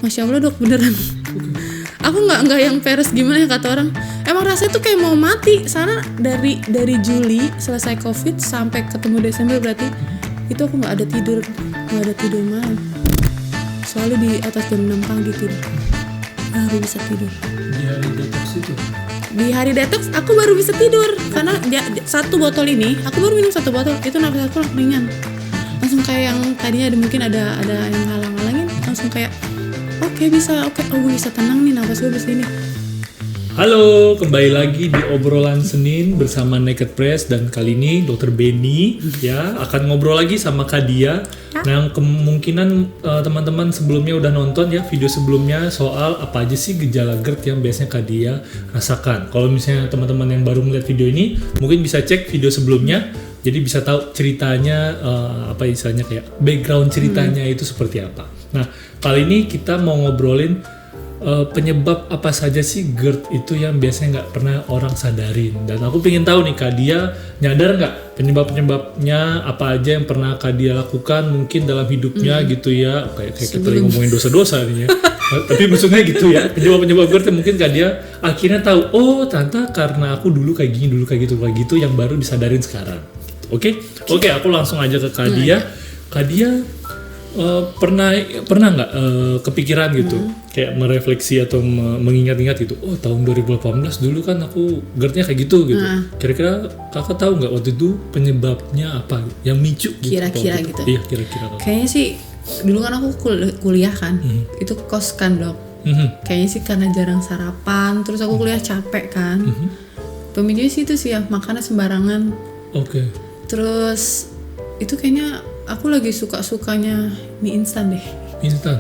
Masya Allah dok, beneran. Aku nggak yang peres gimana ya kata orang. Emang rasanya tuh kayak mau mati. Soalnya dari Juli selesai COVID sampai ketemu Desember berarti itu aku nggak ada tidur malam. Selalu di atas jam 6 pagi tidur. Baru bisa tidur. Di hari detox itu? Di hari detox aku baru bisa tidur karena satu botol ini aku baru minum satu botol itu nafas aku ringan. Langsung kayak yang tadinya mungkin ada yang halang-halangin, langsung kayak oke, gue bisa tenang nih, nafas gue bisa ini. Halo, kembali lagi di obrolan Senin bersama Naked Press, dan kali ini Dr. Benny ya akan ngobrol lagi sama Kak Dia. Nah, kemungkinan teman-teman sebelumnya udah nonton ya video sebelumnya soal apa aja sih gejala GERD yang biasanya Kak Dia rasakan. Kalau misalnya teman-teman yang baru melihat video ini, mungkin bisa cek video sebelumnya. Jadi bisa tahu ceritanya apa istilahnya kayak background ceritanya itu seperti apa. Nah, kali ini kita mau ngobrolin penyebab apa saja sih GERD itu yang biasanya nggak pernah orang sadarin. Dan aku pengen tahu nih Kak Dia nyadar nggak penyebabnya apa aja yang pernah Kak Dia lakukan mungkin dalam hidupnya gitu ya. Kayak kita lagi ngomongin dosa-dosa nih ya. Tapi maksudnya gitu ya, penyebab GERD yang mungkin Kak Dia akhirnya tahu, oh ternyata karena aku dulu kayak gini, dulu kayak gitu yang baru disadarin sekarang. Oke, aku langsung aja ke Kak Dia. Kak Dia pernah nggak kepikiran gitu kayak merefleksi atau mengingat-ingat gitu, oh tahun 2018 dulu kan aku GERD-nya kayak gitu. Kira-kira kakak tahu nggak waktu itu penyebabnya apa yang micu gitu, kira-kira gitu? Iya, kira-kira kayaknya sih dulu kan aku kuliah kan, itu kos kan dok. Kayaknya sih karena jarang sarapan, terus aku kuliah capek kan. Pemicunya sih itu sih ya, makannya sembarangan. Terus itu kayaknya aku lagi sukanya mie instan deh. Instan?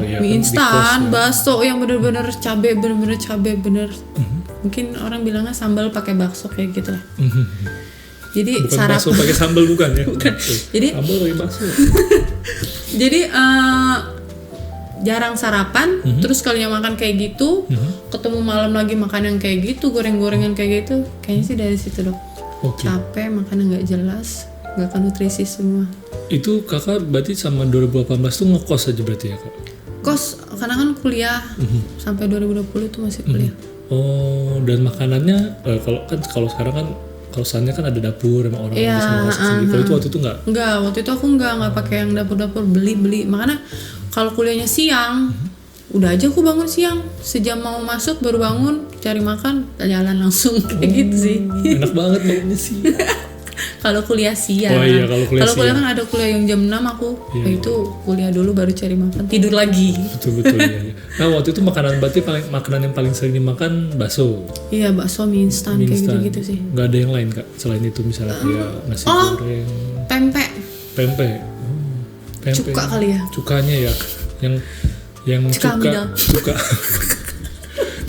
Iya, mie kan instan, bakso yang bener-bener cabe. Mungkin orang bilangnya sambal pakai bakso kayak gitu lah. Jadi bukan sarapan. bakso pakai sambal bukan ya? Bukan. Jadi sambal pakai bakso. Jadi jarang sarapan, terus kalinya makan kayak gitu, ketemu malam lagi makan yang kayak gitu, goreng-gorengan kayak gitu. Kayaknya sih dari situ dok. Capek, makannya nggak jelas, nggak ke nutrisi semua. Itu kakak berarti sama 2018 tuh ngekos aja berarti ya kak? Kos, karena kan kuliah sampai 2020 tuh masih kuliah. Oh, dan makanannya kalau sekarang kan kosannya kan ada dapur sama orang bisa masak sendiri. Kalau itu waktu itu nggak? Enggak, waktu itu aku nggak pakai yang dapur beli. Makanya kalau kuliahnya siang, udah aja aku bangun siang, sejam mau masuk baru bangun, cari makan, jalan langsung kayak gitu sih. Enak banget bangunnya sih. Kalau kuliah siang. Oh iya, kalau kuliah kan ada kuliah yang jam 6 aku. Itu kuliah dulu baru cari makan, tidur lagi. Betul iya. Nah, waktu itu makanan yang paling sering dimakan bakso. Iya, bakso, mie instan kayak gitu-gitu sih. Gak ada yang lain Kak selain itu, misalnya kayak nasi goreng, pempek. Pempe. Cuka kali ya. Cukanya ya. Yang cuka.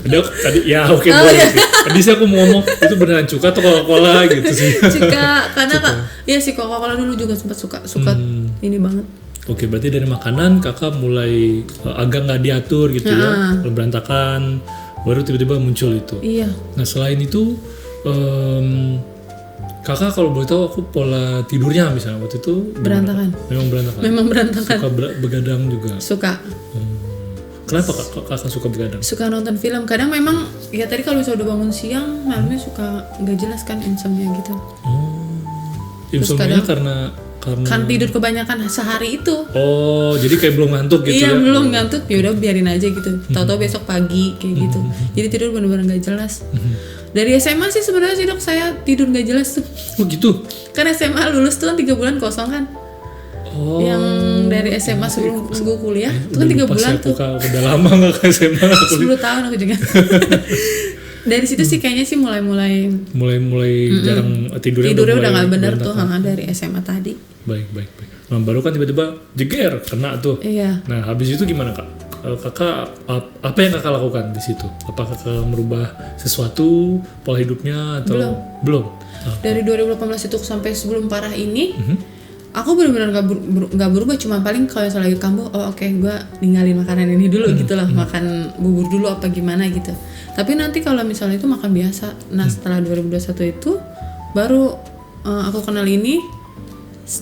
Tadi ya oke, boleh sih. Tadi sih aku mau ngomong itu beneran cuka atau Coca-Cola gitu sih. Cuka, karena Kak, iya sih Coca-Cola dulu juga sempat suka ini banget. Oke, berarti dari makanan kakak mulai agak nggak diatur gitu ya, berantakan, baru tiba-tiba muncul itu. Iya. Nah selain itu, kakak kalau boleh tahu aku pola tidurnya misalnya waktu itu berantakan. Memang berantakan. Suka begadang juga. Suka. Kenapa kakak suka begadang? Suka nonton film. Kadang memang ya tadi kalau misalnya udah bangun siang, malamnya suka nggak jelas kan, insomnia gitu. Insomnia karena kan tidur kebanyakan sehari itu. Oh, jadi kayak belum ngantuk gitu ya? Iya, belum ngantuk. Ya udah biarin aja gitu. Tahu-tahu besok pagi kayak gitu. Jadi tidur benar-benar nggak jelas. Dari SMA sih sebenarnya sih dok, saya tidur nggak jelas tuh. Oh gitu? Kan SMA lulus tuh kan 3 bulan kosong kan. Yang dari SMA sebelum gue kuliah itu kan 3 bulan tuh. Udah lama nggak ke SMA? 10 tahun aku juga. Dari situ sih kayaknya sih mulai jarang tidurnya udah nggak bener tuh, dari SMA tadi. Baik. Nah baru kan tiba-tiba jeger kena tuh. Iya. Nah habis itu gimana kak? Kakak apa yang kakak lakukan di situ? Apakah kakak merubah sesuatu pola hidupnya atau belum? Dari 2018 itu sampai sebelum parah ini. Aku benar-benar nggak berubah, cuma paling kalau lagi kambuh, gue ninggalin makanan ini dulu gitu lah, makan bubur dulu apa gimana gitu. Tapi nanti kalau misalnya itu makan biasa. Nah setelah 2021 itu baru aku kenal ini,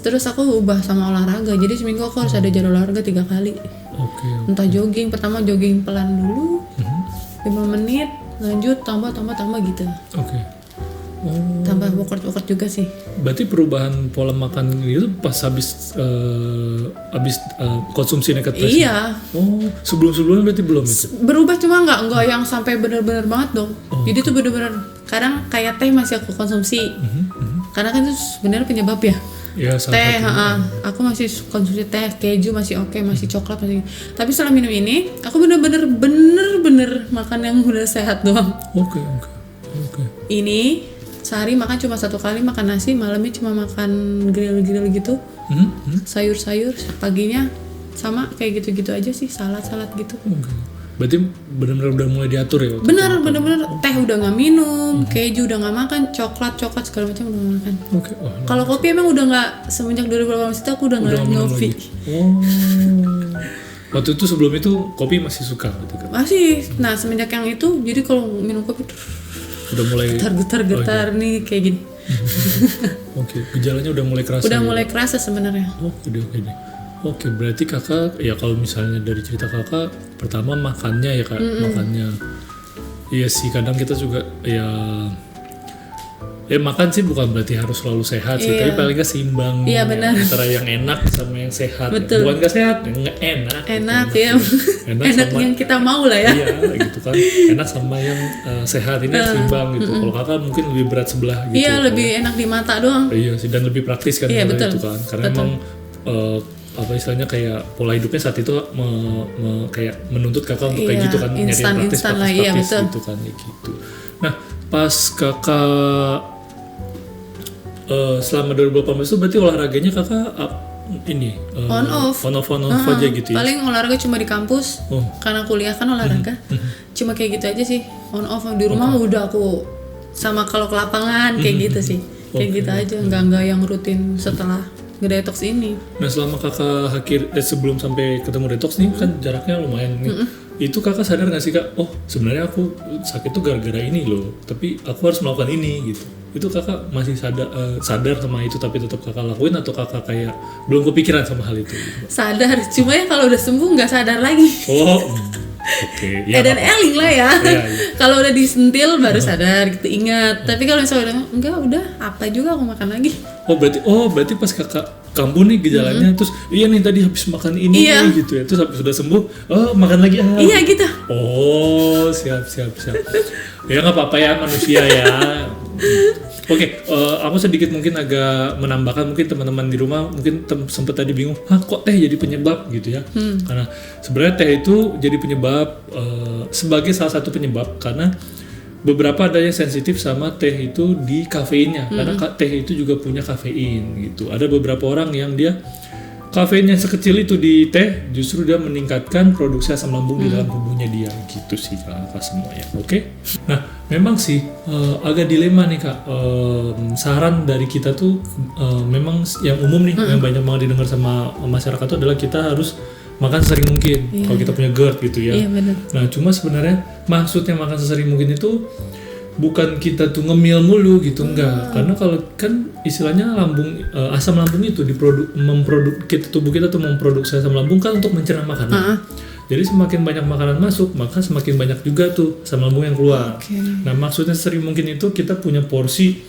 terus aku ubah sama olahraga. Jadi seminggu aku harus ada jadwal olahraga 3 kali. Oke. Entah jogging, pertama jogging pelan dulu 5 menit, lanjut tambah gitu. Oke. Oh, Tambah workout juga sih. berarti perubahan pola makan itu pas habis konsumsi Naked Press? Iya, Oh, sebelum-sebelumnya berarti belum itu? berubah cuma nggak yang sampai bener-bener banget dong. Jadi tuh bener-bener kadang kayak teh masih aku konsumsi. Karena kan itu sebenarnya penyebab ya. Ya, salah Teh, satunya. aku masih konsumsi teh, keju masih oke, masih coklat masih. Tapi setelah minum ini, aku bener-bener makan yang udah sehat doang. Oke. Ini sehari makan cuma 1 kali, makan nasi, malamnya cuma makan grill gitu, sayur-sayur, paginya sama kayak gitu-gitu aja sih, salad gitu. Oke. Berarti benar-benar udah mulai diatur ya? waktu Bener teh udah nggak minum, keju udah nggak makan, coklat segala macam udah nggak makan. itu? Oke. Oh, Kalau kopi emang udah nggak, semenjak 2018 itu aku udah nggak minum ngopi. lagi. Oh. Waktu itu sebelum itu kopi masih suka gitu kan? Masih. Nah semenjak yang itu, jadi kalau minum kopi Udah mulai getar nih kayak gini. Oke, gejalanya udah mulai kerasa. Udah ya? mulai kerasa sebenarnya. Oh, oke deh. Oke, berarti kakak ya kalau misalnya dari cerita kakak pertama makannya ya kak, makannya. Iya sih, kadang kita juga ya makan sih bukan berarti harus selalu sehat sih, tapi paling nggak seimbang Iya, benar. antara yang enak sama yang sehat. Betul. Bukan nggak sehat, nggak enak. Enak ya. Enak Enak sama yang kita mau lah ya. iya gitu kan, enak sama yang sehat ini harus seimbang gitu. Kalau kakak mungkin lebih berat sebelah gitu. Iya, lebih enak di mata doang. Iya sih, dan lebih praktis kan Iya, kalau betul. itu kan, karena emang apa istilahnya kayak pola hidupnya saat itu kayak menuntut kakak untuk kayak Iya, gitu kan, nyari yang instan lah, iya, betul. gitu kan, ya gitu. Nah pas kakak selama 2018 itu berarti olahraganya kakak ini On off aja gitu ya? Paling olahraga cuma di kampus, Oh. karena kuliah kan olahraga. Cuma kayak gitu aja sih, on off. Di rumah udah aku sama kalau ke lapangan kayak gitu sih, kayak gitu aja, nggak yang rutin setelah nge-detox ini. Nah selama kakak sebelum sampai ketemu detox nih kan jaraknya lumayan nih. Itu kakak sadar nggak sih kak? Oh sebenarnya aku sakit tuh gara-gara ini loh. Tapi aku harus melakukan ini gitu. Itu kakak masih sadar sama itu tapi tetap kakak lakuin, atau kakak kayak belum kepikiran sama hal itu? Gitu? Sadar, cuma ya kalau udah sembuh nggak sadar lagi. Oh oke. Ya, Dan eling lah ya. Iya. Kalau udah disentil baru sadar gitu, ingat. Tapi kalau misalnya enggak, udah apa juga aku makan lagi. Oh berarti pas kakak kambuh nih gejalanya, terus iya nih tadi habis makan ini Iya. nih, gitu ya, terus habis sudah sembuh, oh makan lagi Iya gitu. Oh siap. Ya nggak apa-apa ya, manusia ya. Oke, aku sedikit mungkin agak menambahkan, mungkin teman-teman di rumah mungkin sempat tadi bingung, kok teh jadi penyebab gitu ya? Karena sebenarnya teh itu jadi penyebab sebagai salah satu penyebab, karena beberapa ada yang sensitif sama teh itu di kafeinnya, karena teh itu juga punya kafein gitu. Ada beberapa orang yang dia kafein yang sekecil itu di teh justru dia meningkatkan produksi asam lambung di dalam tubuhnya dia, gitu sih kak semuanya. Oke. Nah memang sih agak dilema nih kak. Saran dari kita tuh memang yang umum nih, yang banyak banget didengar sama masyarakat itu adalah kita harus makan sesering mungkin kalau kita punya GERD gitu ya. Iya benar. Nah cuma sebenarnya maksudnya makan sesering mungkin itu bukan kita tuh ngemil mulu gitu, enggak. Karena kalau kan istilahnya asam lambung itu tubuh kita tuh memproduksi asam lambung kan untuk mencerna makanan. Jadi semakin banyak makanan masuk, maka semakin banyak juga tuh asam lambung yang keluar. Okay. Nah maksudnya sering mungkin itu kita punya porsi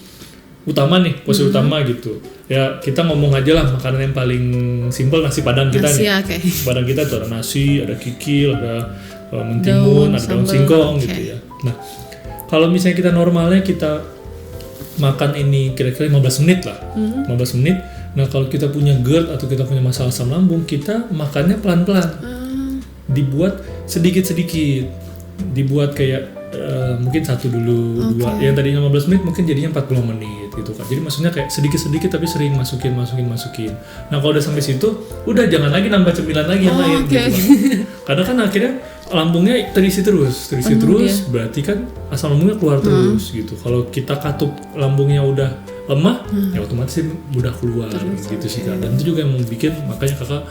utama nih, porsi utama gitu. Ya kita ngomong aja lah makanan yang paling simpel, nasi padang kita Nasi, nih. oke. Nasi padang kita tuh ada nasi, ada kikil, ada mentimun, ada daun sambal, singkong oke. gitu ya. Nah kalau misalnya kita normalnya kita makan ini kira-kira 15 menit lah, 15 menit. Nah kalau kita punya GERD atau kita punya masalah asam lambung, kita makannya pelan-pelan, dibuat sedikit-sedikit, dibuat kayak mungkin satu dulu, dua. Yang tadinya 15 menit mungkin jadinya 40 menit gitu kan. Jadi maksudnya kayak sedikit-sedikit tapi sering masukin. Nah kalau udah sampai situ, udah jangan lagi nambah cemilan lagi yang lain gitu kan. Karena kan akhirnya lambungnya terisi terus, berarti kan asam lambungnya keluar terus gitu. Kalau kita katup lambungnya udah lemah, ya otomatis udah keluar gitu sih kak. Dan itu juga yang bikin makanya kakak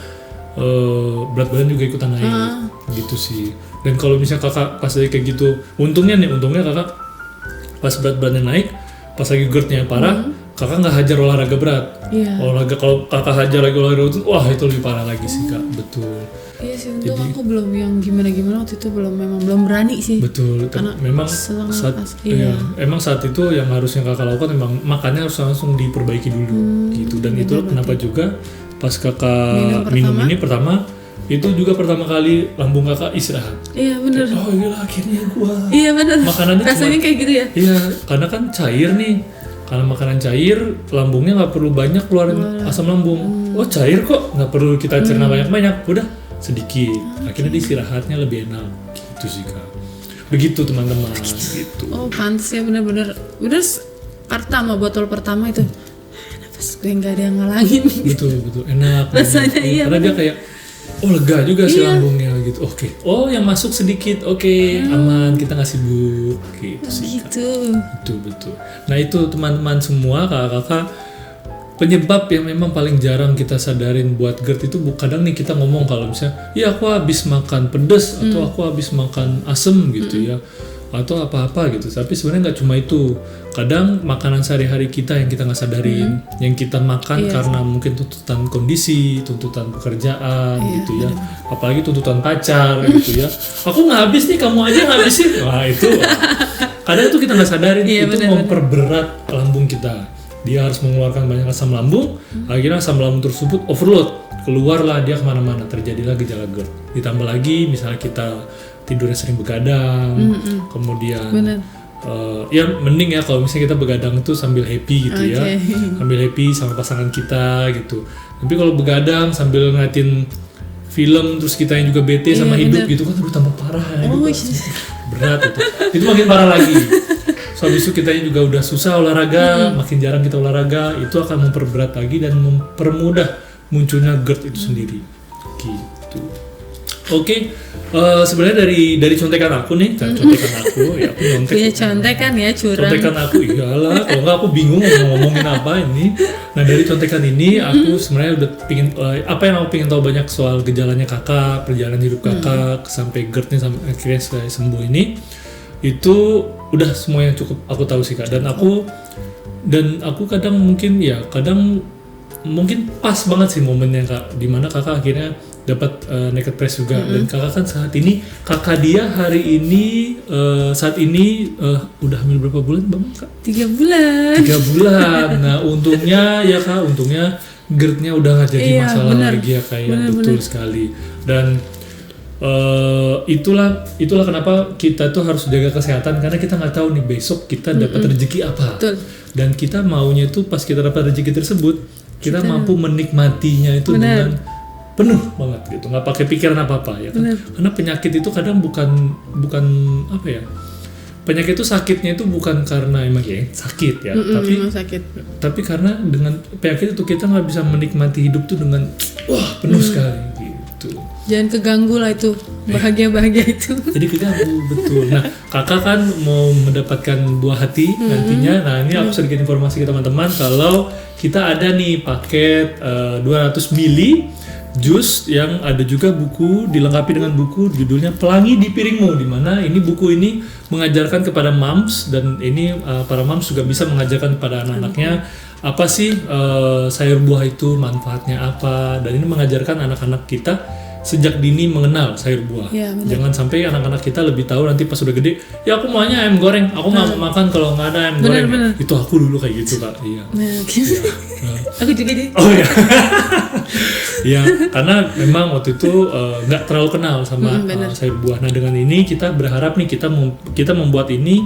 berat badan juga ikutan naik gitu sih. Dan kalau misalnya kakak pas lagi kayak gitu, untungnya kakak pas berat badannya naik, pas lagi GERD-nya parah, kakak nggak hajar olahraga berat. Iya. Kalau kakak hajar lagi olahraga berat, wah itu lebih parah lagi sih kak, betul. Iya sih, untung aku belum yang gimana waktu itu, memang belum berani sih. Betul, Karena memang emang saat itu yang harusnya kakak lakukan memang makannya harus langsung diperbaiki dulu gitu. Dan itu kenapa juga pas kakak minum ini pertama itu juga pertama kali lambung kakak istirahat. Iya benar. Oh iya akhirnya gua. Iya benar. Makanannya rasanya kayak gitu ya. Iya, karena kan cair nih. Karena makanan cair, lambungnya nggak perlu banyak keluarin asam lambung. Oh cair kok, nggak perlu kita cerna banyak-banyak. Udah sedikit. Akhirnya istirahatnya lebih enak. Gitu sih kak. Begitu teman-teman. Gitu. Oh pantas ya, benar-benar. Bener botol pertama itu. Nafas gue nggak ada yang ngalangin. Betul enak. Rasanya iya. Karena dia kayak lega juga sih lambungnya gitu. Oke. Oh yang masuk sedikit. Oke, aman, kita nggak sibuk gitu sih. Gitu. Betul. Nah itu teman-teman semua, kakak-kakak, penyebab yang memang paling jarang kita sadarin buat GERD itu kadang nih kita ngomong kalau misalnya ya aku habis makan pedas atau aku habis makan asem gitu ya, atau apa-apa gitu. Tapi sebenarnya nggak cuma itu. Kadang makanan sehari-hari kita yang kita nggak sadarin, yang kita makan karena mungkin tuntutan kondisi, tuntutan pekerjaan gitu ya, apalagi tuntutan pacar gitu ya. Aku nggak habis nih, kamu aja yang habisin. Wah itu kadang itu kita nggak sadarin, itu memperberat lambung kita. Dia harus mengeluarkan banyak asam lambung, akhirnya asam lambung tersebut overload, keluarlah dia kemana-mana, terjadilah gejala GERD. Ditambah lagi misalnya kita tidurnya sering begadang, kemudian ya mending ya kalau misalnya kita begadang itu sambil happy gitu ya, sambil happy sama pasangan kita gitu. Tapi kalau begadang sambil ngeliatin film terus kita yang juga bete sama hidup gitu kan udah tambah parah ya, berat itu makin parah lagi. So habis itu kita juga udah susah olahraga, makin jarang kita olahraga, itu akan memperberat lagi dan mempermudah munculnya GERD itu sendiri gitu. Oke, sebenarnya dari contekan aku nih, contekan aku ya, aku nyontek. Punya contekan ya, curang. Contekan aku iyalah, kalau nggak aku bingung mau ngomongin apa ini. Nah dari contekan ini aku sebenarnya udah pingin, apa yang aku pingin tahu banyak soal gejalanya kakak, perjalanan hidup kakak sampai GERD-nya sampai akhirnya saya sembuh ini, itu udah semua yang cukup aku tahu sih kak. Dan aku kadang mungkin pas banget sih momennya kak, dimana kakak akhirnya dapat Naked Press juga. Dan kakak kan saat ini saat ini udah hamil berapa bulan bang kak? 3 bulan. 3 bulan. Nah untungnya ya kak, GERD-nya udah nggak jadi masalah lagi ya kak ya. Betul sekali. Dan itulah kenapa kita tuh harus jaga kesehatan, karena kita nggak tahu nih besok kita dapat rezeki apa. Betul. Dan kita maunya itu pas kita dapat rezeki tersebut kita mampu menikmatinya itu dengan penuh banget gitu, nggak pakai pikiran apa ya kan. Karena penyakit itu kadang bukan apa ya, penyakit itu sakitnya itu bukan karena emang ya sakit ya, tapi karena dengan penyakit itu kita nggak bisa menikmati hidup tuh dengan penuh sekali gitu. Jangan keganggu lah itu bahagia itu. Jadi keganggu betul. Nah kakak kan mau mendapatkan buah hati nantinya. Nah ini aku sedikit informasi ke teman-teman kalau kita ada nih paket 200 ml jus yang ada juga buku, dilengkapi dengan buku judulnya Pelangi di Piringmu, di mana ini buku ini mengajarkan kepada moms, dan ini para moms juga bisa mengajarkan kepada anak-anaknya apa sih sayur buah itu, manfaatnya apa, dan ini mengajarkan anak-anak kita sejak dini mengenal sayur buah. Ya, jangan sampai anak-anak kita lebih tahu nanti pas udah gede, ya aku maunya ayam goreng, aku nggak mau makan kalau nggak ada ayam goreng. Itu aku dulu kayak gitu kak. Iya. Aku juga deh. Oh ya. Ya, karena memang waktu itu nggak terlalu kenal sama sayur buah. Nah dengan ini kita berharap nih kita membuat ini,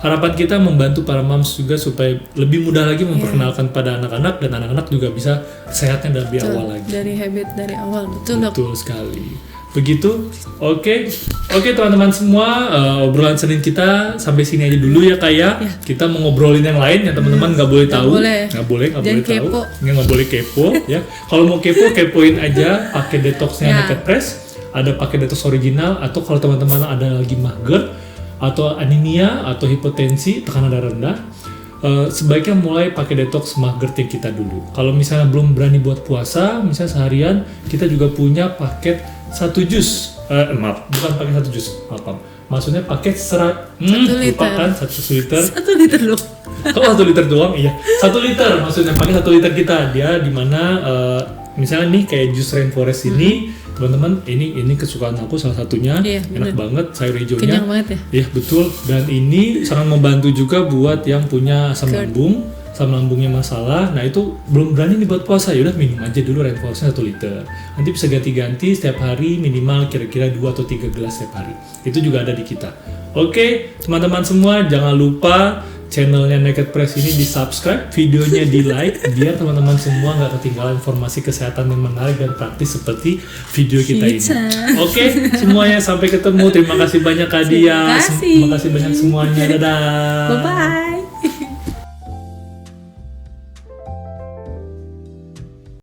harapan kita membantu para moms juga supaya lebih mudah lagi memperkenalkan pada anak-anak, dan anak-anak juga bisa sehatnya dari awal lagi. Dari habit dari awal, betul sekali. Begitu, oke teman-teman semua, obrolan Senin kita sampai sini aja dulu ya kak ya. Kita mau ngobrolin yang lain yang teman-teman nggak boleh tahu, nggak boleh tahu, nggak boleh kepo ya. Kalau mau kepoin aja pakai detoxnya Naked Press, ada pakai detox original, atau kalau teman-teman ada lagi GERD atau anemia atau hipotensi, tekanan darah rendah, sebaiknya mulai pakai detox GERD yang kita dulu. Kalau misalnya belum berani buat puasa, misalnya seharian, kita juga punya paket 1 jus, bukan pakai 1 jus, maksudnya paket 1 liter kan, 1 liter. 1 liter loh. Kalau 1 liter doang, iya. 1 liter maksudnya pakai 1 liter kita, dia dimana misalnya nih kayak jus rainforest ini teman-teman, ini kesukaan aku salah satunya. Iya, Enak bener. banget sayur hijaunya. Kenyang banget ya. Iya betul, dan ini sangat membantu juga buat yang punya asam lambungnya masalah. Nah itu belum berani nih buat puasa, yaudah minum aja dulu rainforestnya 1 liter. Nanti bisa ganti-ganti setiap hari minimal kira-kira 2 atau 3 gelas setiap hari. Itu juga ada di kita. Oke, teman-teman semua jangan lupa channelnya Naked Press ini di subscribe, videonya di like, biar teman-teman semua nggak ketinggalan informasi kesehatan yang menarik dan praktis seperti video kita ini. Oke, semuanya sampai ketemu. Terima kasih banyak Kak Dia. Terima kasih. Terima kasih banyak semuanya. Dadah. Bye bye.